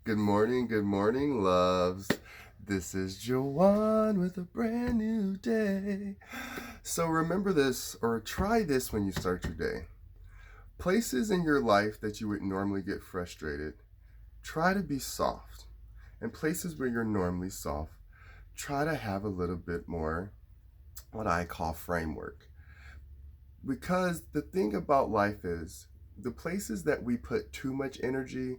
Good morning, loves. This is Jawan with a brand new day. So remember this or try this when you start your day. Places in your life that you would normally get frustrated, try to be soft. And places where you're normally soft, try to have a little bit more what I call framework. Because the thing about life is the places that we put too much energy,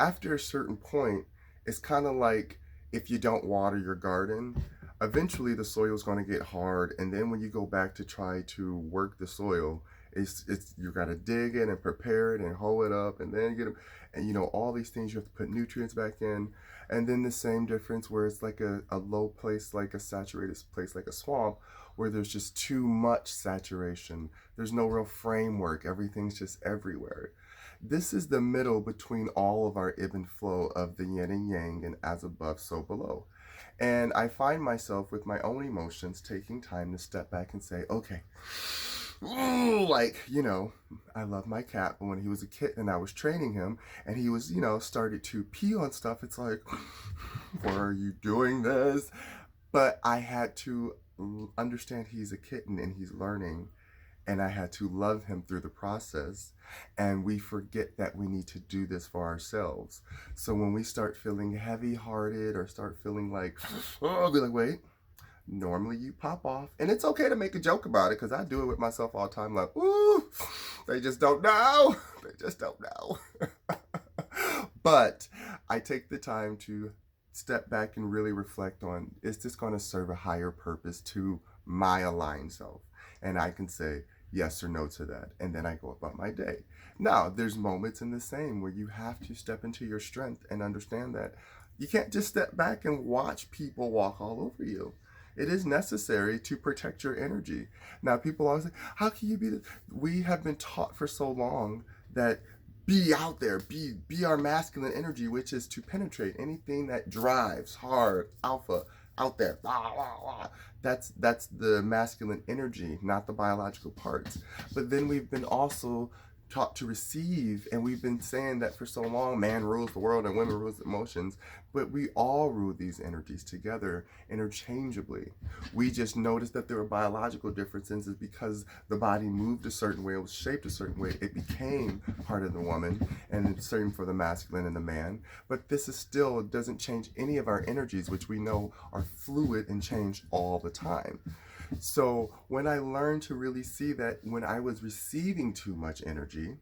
after a certain point, it's kind of like if you don't water your garden, eventually the soil is going to get hard. And then when you go back to try to work the soil, it's you got to dig it and prepare it and hoe it up and then get them. And all these things you have to put nutrients back in. And then the same difference where it's like a low place, like a saturated place, like a swamp, where there's just too much saturation. There's no real framework. Everything's just everywhere. This is the middle between all of our ebb and flow of the yin and yang and as above, so below. And I find myself with my own emotions taking time to step back and say, okay, I love my cat, but when he was a kitten and I was training him and he was, started to pee on stuff, it's like, why are you doing this? But I had to understand he's a kitten and he's learning, and I had to love him through the process. And we forget that we need to do this for ourselves. So when we start feeling heavy hearted or start feeling like, oh, I'll be like, wait, normally you pop off. And it's okay to make a joke about it because I do it with myself all the time. Like, ooh, they just don't know. They just don't know. But I take the time to step back and really reflect on, is this going to serve a higher purpose to my aligned self? And I can say yes or no to that. And then I go about my day. Now, there's moments in the same where you have to step into your strength and understand that you can't just step back and watch people walk all over you. It is necessary to protect your energy. Now, people always say, how can you be this? We have been taught for so long that be out there, be our masculine energy, which is to penetrate anything that drives hard, alpha, out there. Blah, blah, blah. That's the masculine energy, not the biological parts. But then we've been also taught to receive, and we've been saying that for so long, man rules the world and women rules the emotions, but we all rule these energies together interchangeably. We just noticed that there were biological differences because the body moved a certain way, it was shaped a certain way, it became part of the woman, and it's same for the masculine and the man. But this is still doesn't change any of our energies, which we know are fluid and change all the time. So when I learned to really see that when I was receiving too much energy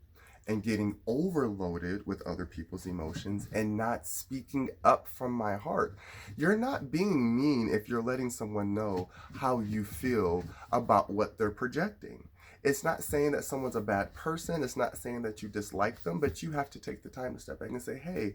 and getting overloaded with other people's emotions and not speaking up from my heart, you're not being mean if you're letting someone know how you feel about what they're projecting. It's not saying that someone's a bad person. It's not saying that you dislike them, but you have to take the time to step back and say, hey,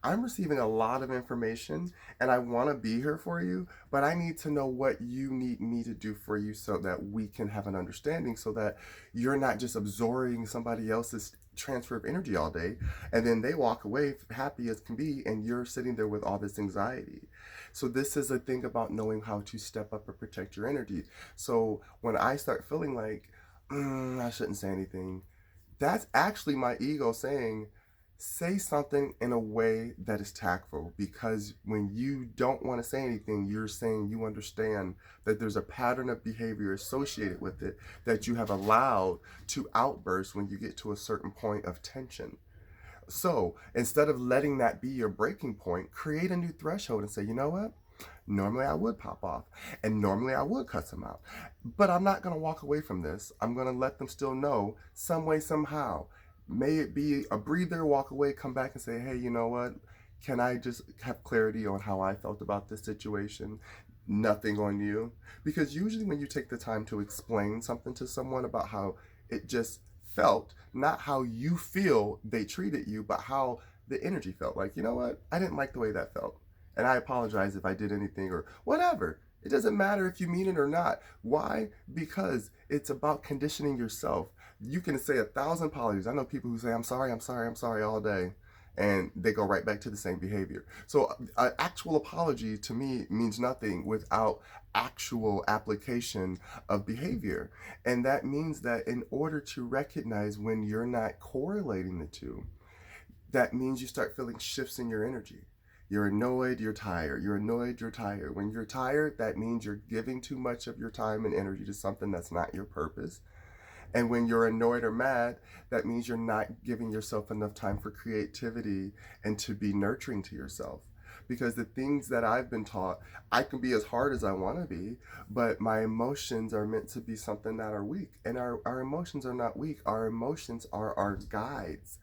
I'm receiving a lot of information and I want to be here for you, but I need to know what you need me to do for you so that we can have an understanding so that you're not just absorbing somebody else's transfer of energy all day and then they walk away happy as can be and you're sitting there with all this anxiety. So this is a thing about knowing how to step up and protect your energy. So when I start feeling like I shouldn't say anything, that's actually my ego saying, say something in a way that is tactful, because when you don't want to say anything, you're saying you understand that there's a pattern of behavior associated with it that you have allowed to outburst when you get to a certain point of tension. So instead of letting that be your breaking point, create a new threshold and say, you know what? Normally I would pop off and normally I would cuss them out. But I'm not going to walk away from this. I'm going to let them still know some way, somehow. May it be a breather, walk away, come back and say, hey, you know what? Can I just have clarity on how I felt about this situation? Nothing on you. Because usually when you take the time to explain something to someone about how it just felt, not how you feel they treated you, but how the energy felt. Like, you know what? I didn't like the way that felt. And I apologize if I did anything or whatever. It doesn't matter if you mean it or not. Why? Because it's about conditioning yourself. You can say 1,000 apologies. I know people who say, I'm sorry, I'm sorry, I'm sorry all day. And they go right back to the same behavior. So an actual apology to me means nothing without actual application of behavior. And that means that in order to recognize when you're not correlating the two, that means you start feeling shifts in your energy. You're annoyed, you're tired. You're annoyed, you're tired. When you're tired, that means you're giving too much of your time and energy to something that's not your purpose. And when you're annoyed or mad, that means you're not giving yourself enough time for creativity and to be nurturing to yourself. Because the things that I've been taught, I can be as hard as I want to be, but my emotions are meant to be something that are weak. And our emotions are not weak. Our emotions are our guides.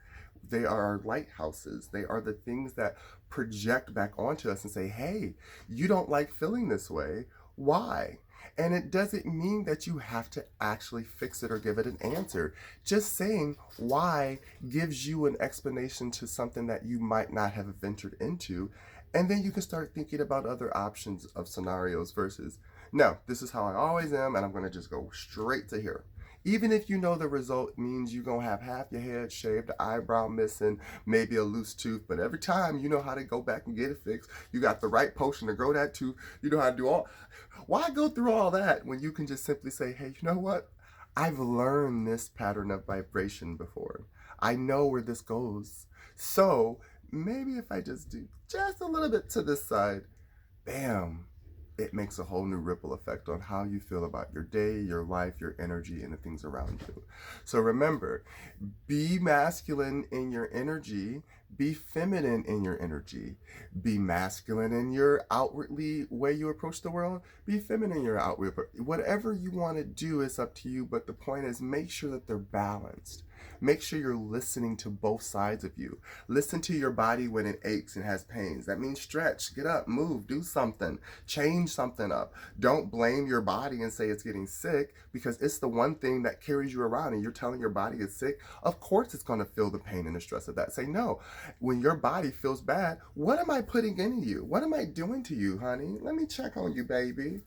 They are our lighthouses. They are the things that project back onto us and say, hey, you don't like feeling this way. Why? And it doesn't mean that you have to actually fix it or give it an answer. Just saying why gives you an explanation to something that you might not have ventured into. And then you can start thinking about other options of scenarios versus, no, this is how I always am, and I'm going to just go straight to here. Even if you know the result means you're going to have half your head shaved, the eyebrow missing, maybe a loose tooth, but every time you know how to go back and get it fixed, you got the right potion to grow that tooth, you know how to do all. Why go through all that when you can just simply say, hey, you know what? I've learned this pattern of vibration before. I know where this goes. So maybe if I just do just a little bit to this side, bam, it makes a whole new ripple effect on how you feel about your day, your life, your energy, and the things around you. So remember, be masculine in your energy, be feminine in your energy. Be masculine in your outwardly way you approach the world, be feminine in your outward. Whatever you want to do is up to you, but the point is make sure that they're balanced. Make sure you're listening to both sides of you. Listen to your body when it aches and has pains. That means stretch, get up, move, do something, change something up. Don't blame your body and say it's getting sick because it's the one thing that carries you around and you're telling your body it's sick. Of course it's going to feel the pain and the stress of that. Say, no, when your body feels bad, what am I putting into you? What am I doing to you, honey? Let me check on you, baby.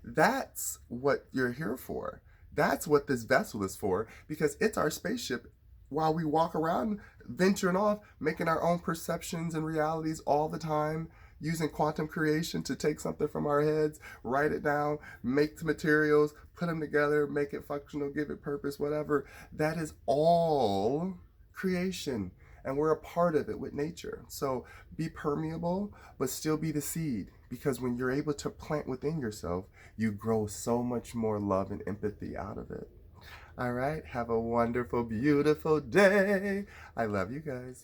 That's what you're here for. That's what this vessel is for because it's our spaceship while we walk around venturing off, making our own perceptions and realities all the time, using quantum creation to take something from our heads, write it down, make the materials, put them together, make it functional, give it purpose, whatever. That is all creation. And we're a part of it with nature. So be permeable, but still be the seed. Because when you're able to plant within yourself, you grow so much more love and empathy out of it. All right. Have a wonderful, beautiful day. I love you guys.